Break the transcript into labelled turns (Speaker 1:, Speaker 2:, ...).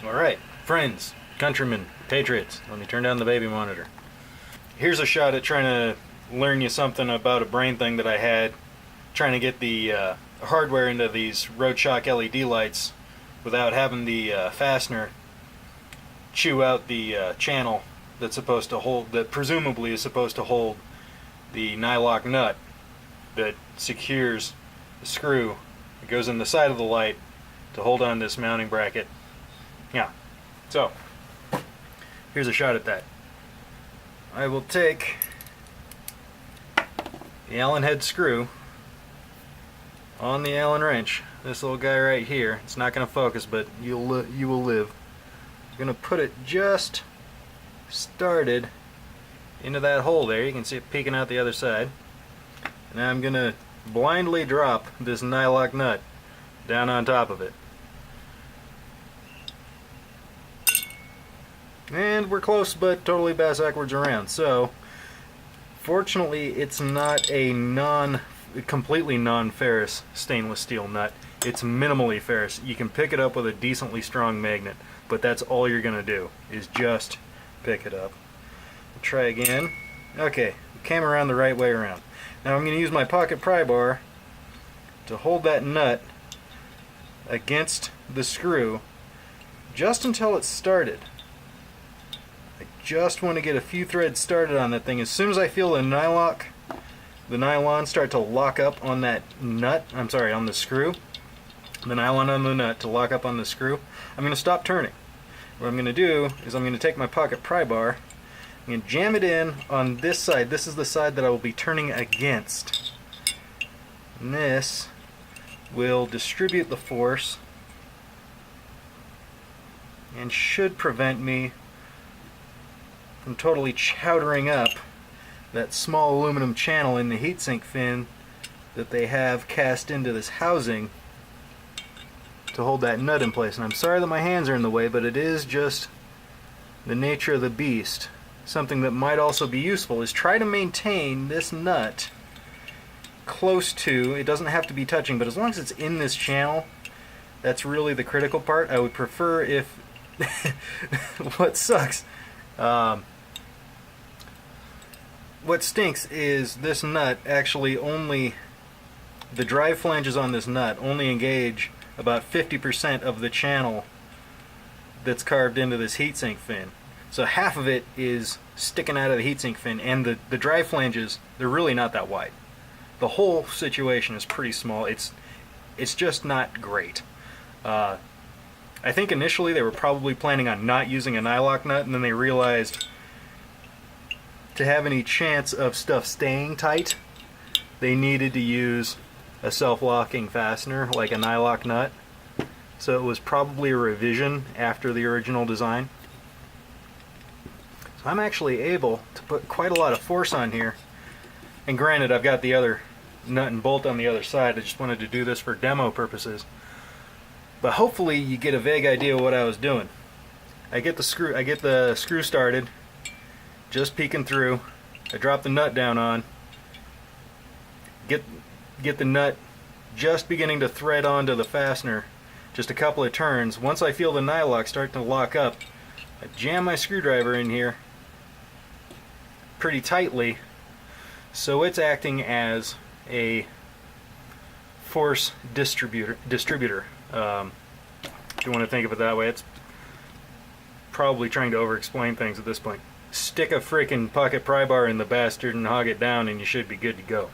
Speaker 1: Alright, friends, countrymen, patriots, let me turn down the baby monitor. Here's a shot at trying to learn you something about a brain thing that I had, trying to get the hardware into these Roadshock LED lights without having the fastener chew out the channel that's supposed to hold, that presumably is supposed to hold the nylock nut that secures the screw that goes in the side of the light to hold on this mounting bracket. Yeah, so here's a shot at that. I will take the Allen head screw on the Allen wrench, this little guy right here. It's not going to focus, but you will live. I'm going to put it just started into that hole there. You can see it peeking out the other side. And I'm going to blindly drop this nylock nut down on top of it. And we're close, but totally bass-backwards around. So, fortunately, it's not a completely non-ferrous stainless steel nut. It's minimally ferrous. You can pick it up with a decently strong magnet, but that's all you're going to do, is just pick it up. Try again. Okay, it came around the right way around. Now I'm going to use my pocket pry bar to hold that nut against the screw just until it's started. I just want to get a few threads started on that thing. As soon as I feel the nylon start to lock up on that nut, on the screw, the nylon on the nut to lock up on the screw, I'm going to stop turning. What I'm going to do is I'm going to take my pocket pry bar, I'm going to jam it in on this side. This is the side that I will be turning against. And this will distribute the force and should prevent me from totally chowdering up that small aluminum channel in the heatsink fin that they have cast into this housing to hold that nut in place. And I'm sorry that my hands are in the way, but it is just the nature of the beast. Something that might also be useful is try to maintain this nut close to, it doesn't have to be touching, but as long as it's in this channel, that's really the critical part. I would prefer if what sucks, what stinks is this nut actually only, the drive flanges on this nut only engage about 50% of the channel that's carved into this heatsink fin. So half of it is sticking out of the heatsink fin, and the drive flanges, they're really not that wide. The whole situation is pretty small. It's just not great. I think initially they were probably planning on not using a nylock nut, and then they realized to have any chance of stuff staying tight, they needed to use a self-locking fastener like a nylock nut. So it was probably a revision after the original design. So I'm actually able to put quite a lot of force on here. And granted, I've got the other nut and bolt on the other side. I just wanted to do this for demo purposes. But hopefully you get a vague idea of what I was doing. I get the screw started, just peeking through. I drop the nut down on. Get the nut just beginning to thread onto the fastener. Just a couple of turns. Once I feel the nylock start to lock up, I jam my screwdriver in here pretty tightly, so it's acting as a force distributor. If you want to think of it that way. It's probably trying to over-explain things at this point. Stick a freaking pocket pry bar in the bastard and hog it down, and you should be good to go.